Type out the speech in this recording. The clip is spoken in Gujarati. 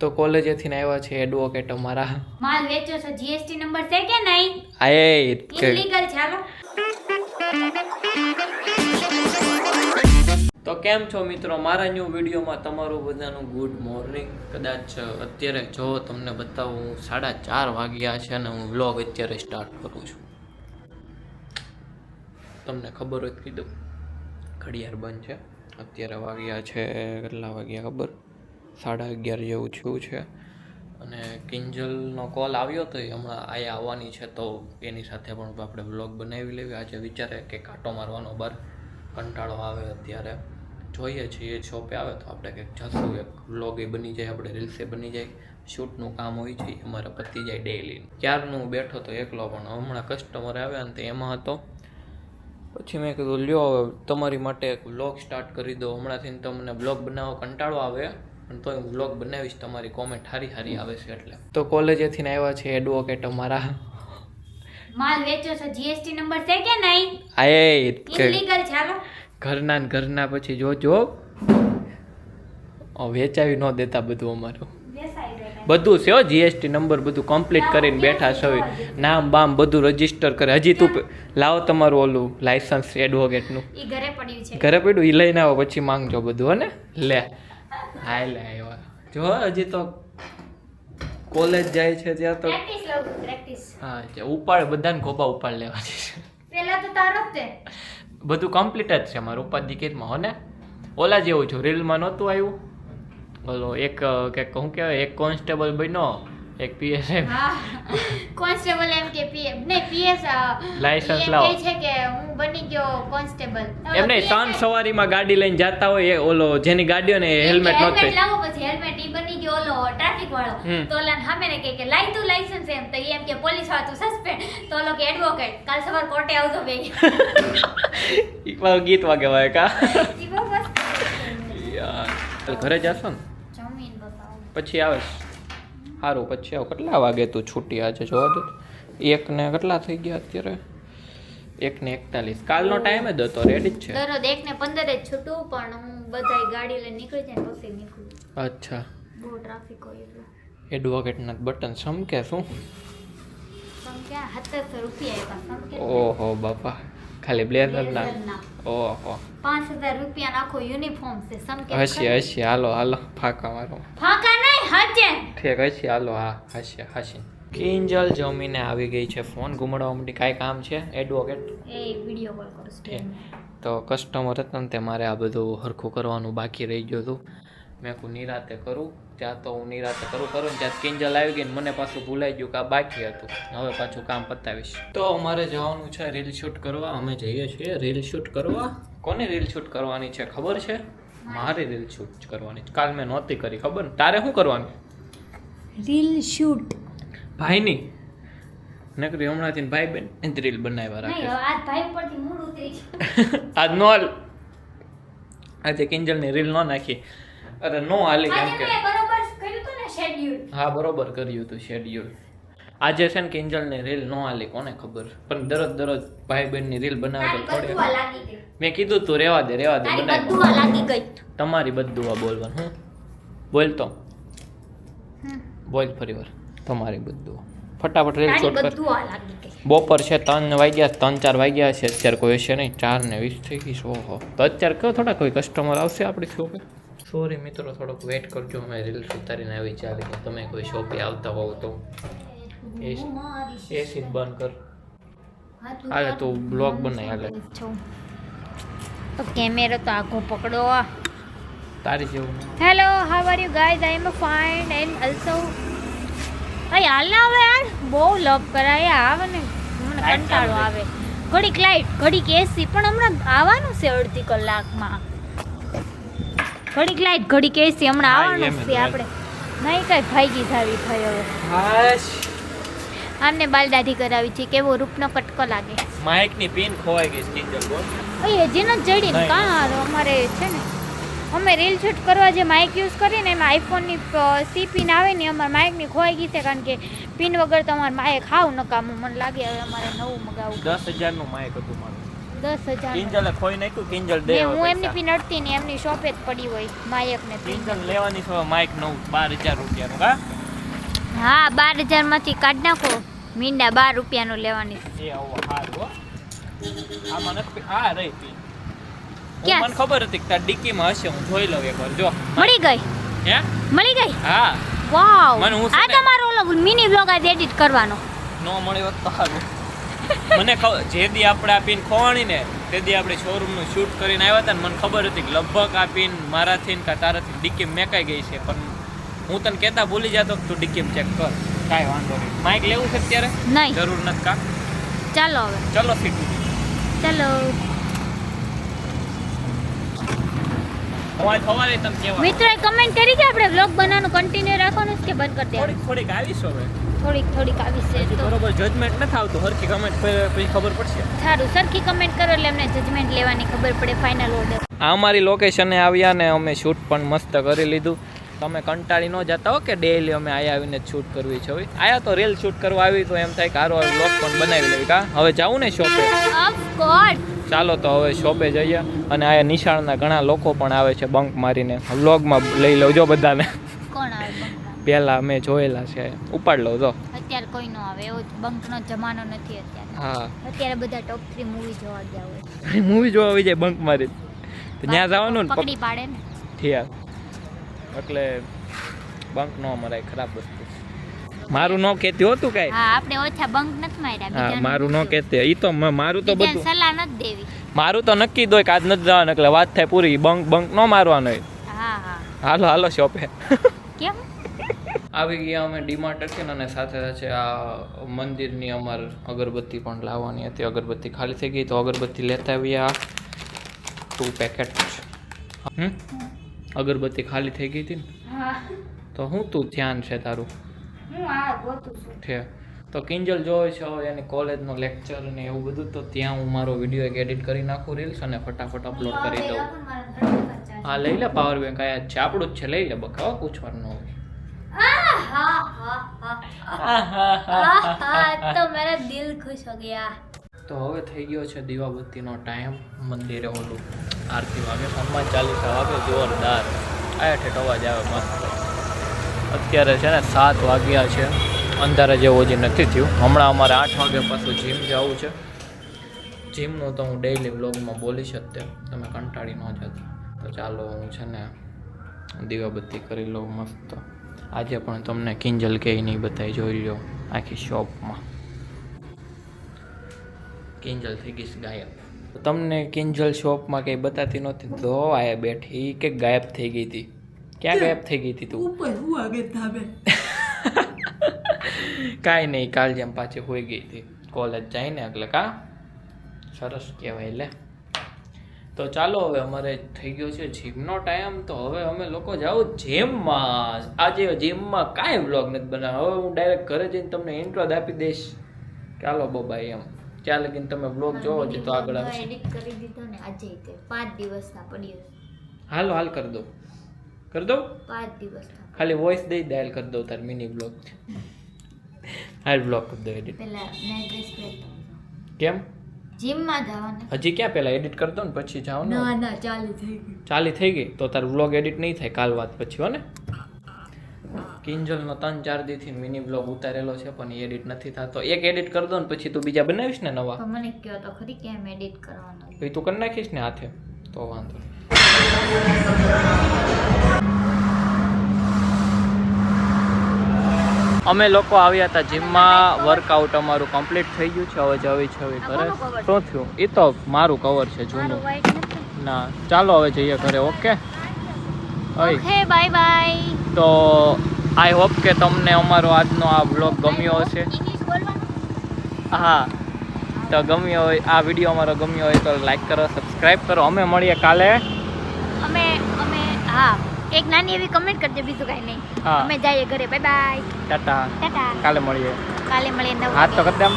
તો કોલેજેથી આવ્યા છે એડવોકેટ અમારા. માલ વેચો છો, જીએસટી નંબર છે કે નહીં? ઇલીગલ છે. હાલો. તો કેમ છો મિત્રો, મારા ન્યૂ વિડીયોમાં તમારું બધાનું ગુડ મોર્નિંગ. કદાચ અત્યારે જો તમને બતાવું 4:30 વાગ્યા છે અને હું વ્લોગ અત્યારે સ્ટાર્ટ કરું છું. તમને ખબર હોય તો કીધું, ઘડિયાળ બંધ છે. અત્યારે વાગ્યા છે કેટલા વાગ્યા ખબર, 11:30 જેવું થયું છે. અને કિંજલનો કોલ આવ્યો તો એ હમણાં આયા આવવાની છે, તો એની સાથે પણ આપણે વ્લોગ બનાવી લેવી. આજે વિચારે કે કાંટો મારવાનો બહાર, કંટાળો આવે અત્યારે. જોઈએ છીએ શોપે આવે તો આપણે કંઈક જશું, એક વ્લોગ એ બની જાય, આપણે રીલ્સે બની જાય. શૂટનું કામ હોય છે અમારે પતી જાય ડેઈલી. ક્યારનું હું બેઠો તો એકલો, પણ હમણાં કસ્ટમર આવ્યા ને તો એમાં હતો. પછી મેં કીધું લ્યો હવે તમારી માટે એક વ્લોગ સ્ટાર્ટ કરી દો. હમણાંથી તમને વ્લોગ બનાવવો કંટાળો આવે, પણ તોય હું વ્લોગ બનાવીશ. તમારી કોમેન્ટ સારી આવે છે એટલે. તો કોલેજેથી આવ્યા છે એડવોકેટ અમારા. માલ વેચો છો, જીએસટી નંબર છે કે નહીં? ઇલીગલ છે. હાલો. ઘરના પછી જોજો વેચાવી ન દેતા બધું અમારું. બધું છે જીએસટી નંબર બધું કમ્પ્લીટ કરીને બેઠા છે. નામ બામ બધું રજીસ્ટર કરે. હજી તું લાવો તમારું ઓલું લાયસન્સ એડવોકેટનું. ઘરે પડ્યું છે. ઘરે પડ્યું, એ લઈને આવો પછી માંગજો બધું. હને લે હાય લે આવ્યા જો. હજી તો કોલેજ જાય છે ત્યાં તો પ્રેક્ટિસ. હા ઉપાડ બધાને ખોબા ઉપાડ લેવા છે. પેલા તો તારો જ છે. બધું કમ્પ્લીટ જ છે મારું ઉપાધિ કેતમાં. હો ને ઓલા જેવું છું, રીલમાં નહોતું આવ્યું બોલો, એક કે શું કહેવાય, એક કોન્સ્ટેબલ બન્યો, એક પીએસઆઈ. કોન્સ્ટેબલ એમ કે પીએમ નહીં, પીએસ લાયસન્સ લાવો છે કે હું બની ગયો કોન્સ્ટેબલ. એમ નહીં, ત્રણ સવારીમાં ગાડી લઈને જતા હોય, એ ઓલો જેની ગાડી હોય ને હેલ્મેટ નહોતું લાવો, પછી હેલ્મેટ ઈ બની ગયો ઓલો ટ્રાફિક વાળો. તો ઓલા સામે ને કે લાઈ તું લાયસન્સ, એમ તો એમ કે પોલીસ વાળા તું સસ્પેન્ડ. તો ઓલો કે એડવોકેટ કાલ સવાર કોર્ટે આવજો બે. એક વાર ગીત વાગે વાય કા યાર. ઘરે જાશો ને જમીન બતાવો પછી આવે સારું. પછી આવ. કેટલા વાગે તું છૂટી આજે જોવા દે? 1 ને કેટલા થઈ ગયા અત્યારે? 1:41. કાલનો ટાઈમ જ હતો, રેડી જ છે. દરરોજ 1:15 જ છૂટું, પણ હું બધાય ગાડી લઈને નીકળી જાય પછી નીકળું. અચ્છા, બહુ ટ્રાફિક હોય એટલે. એડવોકેટના બટન સમકે શું? સમક્યા 1700 રૂપિયા આવ્યા. સમકે ઓહો બાપા, ખાલી બ્લેઝરના. ઓહો 5000 રૂપિયા નાખો યુનિફોર્મ છે. સમકે હસી હાલો ફાકા મારો. ફાકા નહીં હાચે ઠીક હસી હાલો. હા હસી. કિંજલ જમીને આવી ગઈ છે. ફોન ઘુમાડવા માટે કાંઈ કામ છે એડવોકેટ? એ વિડિયો કોલ કરો સ્ટેજ. તો કસ્ટમર હતા ને તે મારે આ બધું હરખું કરવાનું બાકી રહી ગયું હતું. મેં કહું નિરાતે કરું. ત્યાં તો હું નિરાતે કરું ને ત્યાં કિંજલ આવી ગઈ ને મને પાછું ભૂલાઈ ગયું કે આ બાકી હતું. હવે પાછું કામ પતાવીશ. તો અમારે જવાનું છે રીલ શૂટ કરવા. અમે જઈએ છીએ રીલ શૂટ કરવા. કોને રીલ શૂટ કરવાની છે ખબર છે? મારે રીલ શૂટ કરવાની છે. કાલ મેં નહોતી કરી, ખબર ને? તારે શું કરવાનું? રીલ શૂટ ભાઈની નકરી હમણાંથી ભાઈ બેન એની રીલ બનાવ્યા રાખે. નહીં, આજ ભાઈ ઉપરથી મૂડ ઉતરી છે. આજ નો આજે કિંજલની રીલ નો નાખી. અરે નો હાલી કેમ કે બરોબર કર્યું તો ને શેડ્યુલ. હા બરોબર કર્યું હતું શેડ્યુલ. આજે છે ને કિંજલની રીલ નો હાલી, કોને ખબર. પણ દરરોજ ભાઈ બહેનની રીલ બનાવે તો થોડી. લાગી ગઈ. મેં કીધું તું રેવા દે બનાવી. બધું લાગી ગઈ. તમારી બદુઆ બોલવાનું. હું બોલતો બોલ ફરી વાર. તમારી બદુઆ. ફટાફટ રીલ શૂટ કર. બધું લાગી ગઈ. બપોર છે 3 વાગ્યા, 3-4 વાગ્યા છે અત્યારે. કોઈ હશે નહીં. 4:20 થઈ ગઈ. ઓહો, તો અત્યારે કયો થોડા કોઈ કસ્ટમર આવશે આપણી શોપે. સોરી મિત્રો, થોડોક વેઇટ કરજો. અમે રીલ્સ ઉતારીને આવી ચાલે કે તમે કોઈ શોપે આવતા હોવ તો એસી બંધ કર. હાલે તું બ્લોગ બનાય. હાલે તો કેમેરો તો આખો પકડો. તારી જેવું hello, how are you guys? I am fine and also અય હાલ ના આવે યાર, બહુ લવ કરાય આવે ને, મને કંટાળો આવે. ઘડીક લાઈટ ઘડીક એસી, પણ હમણાં આવવાનું છે અડધી કલાકમાં. ઘડીક લાઈટ ઘડીક એસી, હમણાં આવવાનું છે આપણે. નહીં કઈ ભાઈગી જાવી ભાઈ. હવે આમને બાલ દાઢી કરાવી છે. કેવો રૂપનો કટકો લાગે. માઇકની પિન ખોવાઈ ગઈ કિંજલ બોલ. અય હજી ન જડી ને કાં અમારે છે ને, અમે રીલ શૂટ કરવા જે માઇક યુઝ કરીએ ને એમાં આઈફોનની સી પિન આવે ને, અમારે માઇકની ખોવાઈ ગઈ છે. કારણ કે પિન વગર તો અમારે માઇક હાવ નકામું મને લાગે. હવે અમારે નવું મગાવવું. 10,000નું માઇક હતું મારું. 10,000 કિંજલે ખોઈ નાખ્યું. કિંજલ દે હું હવે એમની પૈસા. પી નડતી ને એમની શોપે જ પડી હોય માયક ને પી કિંજલ લેવાની છે માઇક નવું 12,000 રૂપિયાનું કા હા 12,000 માંથી કાઢ નાખો મીંડા 12 રૂપિયાનું લેવાની એ આવો હારું હો. આમાં નથી આ રહી પી. ક્યાં? મને ખબર હતી કે તાર ડિક્કીમાં હશે, હું જોઈ લઉં એકવાર. જો મળી ગઈ હે મળી ગઈ હા વાવ મને હું છે આ ને- તમારો ઓલો મિની વ્લોગ આજ એડિટ કરવાનો નો મળી હોત તો સારું. મને જે દી આપણે આ પીન ખોવાણી ને તે દી આપણે શોરૂમનું શૂટ કરીને આવ્યા હતા ને મને ખબર હતી કે લગભગ આ પીન મારાથી ને કા તારાથી ડિક્કી મેકાઈ ગઈ છે, પણ હું તને કહેતા ભૂલી જતો કે તું ડિક્કી ચેક કર. કાંઈ વાંધો નહીં. માઇક લેવું છે અત્યારે નહીં જરૂર નથી કા. ચાલો હવે ચલો સીધું ચાલો હું સવારે તને કહેવા મિત્રોએ કમેન્ટ કરી કે આપણે વ્લોગ બનાવવાનું કન્ટિન્યુ રાખવાનું છે કે બંધ કરી દેવાનું થોડીક આવીશ હવે. થોડીક આવી છે હજી તો બરોબર જજમેન્ટ નથી આવતું. હરખી કમેન્ટ પછી ખબર પડશે. સારું સરખી કમેન્ટ કરો એટલે અમને જજમેન્ટ લેવાની ખબર પડે ફાઇનલ ઓર્ડર આ અમારી લોકેશને આવ્યા ને અમે શૂટ પણ મસ્ત કરી લીધું. તમે કંટાળી ન જતા હો કે ડેઈલી અમે આયા આવીને શૂટ કરવી છે. હવે આયા તો રીલ શૂટ કરવા આવી તો એમ થાય કે હારો વ્લોગ પણ બનાવી લેવી કા. હવે જાવું ને શોપે. ઓફ કોર્સ ચાલો તો હવે શોપે જઈએ. અને આયા નિશાળના ઘણા લોકો પણ આવે છે બંક મારીને. વ્લોગમાં લઈ લઉં જો બધાને. કોણ આવે બંકમાં? પહેલાં મેં જોયેલા છે, ઉપાડ લઉં તો. અત્યારે કોઈ નો આવે એવો બંકનો જમાનો નથી અત્યારે હા અત્યારે બધા ટોપ 3 મૂવી જોવા ગયા હોય મૂવી જોવા આવી જાય બંક મારી તો ત્યાં જવાનું ને પકડી પાડે ને થયા. એટલે બંક ન મરાય, ખરાબ વસ્તુ. મારું ન કહેતી હોતું કાંઈ. હા આપણે ઓછા બંક નથી માર્યા હા બીજાનું મારું ન પૂછો. કહેતી. એ તો મારું તો બીજાને બધું સલાહ નથી દેવી મારું તો નક્કી જ હોય કે આજ નથી જવાનું એટલે વાત થાય પૂરી. બંક ન મારવાનો હોય. હા હા હાલો હાલો શોપે. કેમ આવી ગયા અમે ડીમાર્ટ હતી ને, અને સાથે સાથે આ મંદિરની અમાર અગરબત્તી પણ લાવવાની હતી. અગરબત્તી ખાલી થઈ ગઈ તો અગરબત્તી લેતા આવ્યા 2 પેકેટ. અગરબત્તી ખાલી થઈ ગઈ હતી ને હા તો હું તું ધ્યાન છે તારું હું આ ગોતું છું છે. તો કિંજલ જોવે છે હવે એની કોલેજનો લેક્ચર ને એવું બધું, તો ત્યાં હું મારો વિડીયો એક એડિટ કરી નાખું રીલ્સ અને ફટાફટ અપલોડ કરી દઉં. હા લઈ લે પાવર બેંક આયા જ છે, આપણું જ છે, લઈ લે બકા, પૂછવાનું ન હોય. તો મેરા દિલ ખુશ હો ગયા. તો હવે થઈ ગયો છે દીવાબત્તીનો ટાઈમ. મંદિરે ઓલું આરતી વાગે, હનુમાન ચાલીસા વાગે જોરદાર. આયા ઠેઠ અવાજ આવે મસ્ત. અત્યારે છે ને 7 વાગ્યા છે, અંધારા જેવું હજી નથી થયું. હમણાં અમારે 8 વાગે પાછું જીમ જવું છે. જીમનું તો હું ડેઈલી વ્લોગમાં બોલીશ જ તે, તમે કંટાળી ન જતા. તો ચાલો હું છે ને દીવાબત્તી કરી લઉં મસ્ત. આજે પણ તમને કિંજલ કે નહીં બતાવી, જોઈ લો આખી શોપમાં. કિંજલ થઈ ગઈ છે ગાયબ. તમને કિંજલ શોપમાં કંઈ બતાતી નહોતી તો આયા બેઠી કે ગાયબ થઈ ગઈ હતી. ક્યાં ગાયબ થઈ ગઈ હતી તું? કાંઈ નહીં, કાલ જેમ પાછી હોઈ ગઈ હતી કોલેજ જઈને, એટલે કા સરસ કહેવાય. લે તો ચાલો હવે અમારે થઈ ગયો છે જીમનો ટાઈમ. તો હવે અમે લોકો જાઉં જીમમાં. આજે જીમમાં કાંઈ વ્લોગ નથી બનાવ્યો. હવે હું ડાયરેક્ટ ઘરે જઈને તમને ઇન્ટ્રો આપી દઈશ. ચાલો બાય એમ. ત્યાં લગીને તમે વ્લોગ જોવો છો તો આગળ આવશે. એડિટ કરી દીધો ને આજે તે 5 દિવસના પડ્યો. હાલો હાલ કરી દો 5 દિવસના ખાલી વોઇસ દઈ ડાયલ કરી દો તાર મિની બ્લોગ. હાલ બ્લોગ કરી દો એડિટ. પહેલા નાઈટ ડ્રેસ પહેરતો કેમ જીમમાં જવાનું. હજી ક્યાં પહેલા એડિટ કરી દો ને પછી જાઓ ને. ના ચાલી થઈ ગઈ. ચાલી થઈ ગઈ તો તાર વ્લોગ એડિટ નહીં થાય કાલ વાત પછી હો ને. કિંજલનો 3-4 દીથી મિની બ્લોગ ઉતારેલો છે પણ એડિટ નથી થતો. એક એડિટ કરી દો ને પછી તું બીજા બનાવીશ ને નવા. તો મને કહો તો ખરી કેમ એડિટ કરવાનું. પછી તું કરી નાખીશ ને હાથે તો વાંધો નહીં. અમે લોકો આવ્યા હતા જીમમાં. વર્કઆઉટ અમારું કમ્પ્લીટ થઈ ગયું છે. હવે જવી છે હવે ઘરે. શું થયું? એ તો મારું કવર છે જૂનું. વાઈટ નથી. ના ચાલો હવે જઈએ ઘરે. Okay okay bye bye. તો આઈ હોપ કે તમને અમારો આજનો આ બ્લોગ ગમ્યો હશે. ઇંગ્લિશ બોલવાનું. હા તો ગમ્યો હોય આ વિડીયો અમારો ગમ્યો હોય તો લાઈક કરો, સબસ્ક્રાઈબ કરો. અમે મળીએ કાલે. અમે હા એક નાની એવી કમેન્ટ કરજો, બીજું કાંઈ નહીં. હા અમે જઈએ ઘરે. Bye bye. ટાટા. ટાટા. કાલે મળીએ. કાલે મળીએ 9 હાથ તો વાગે. કરી દે આમ.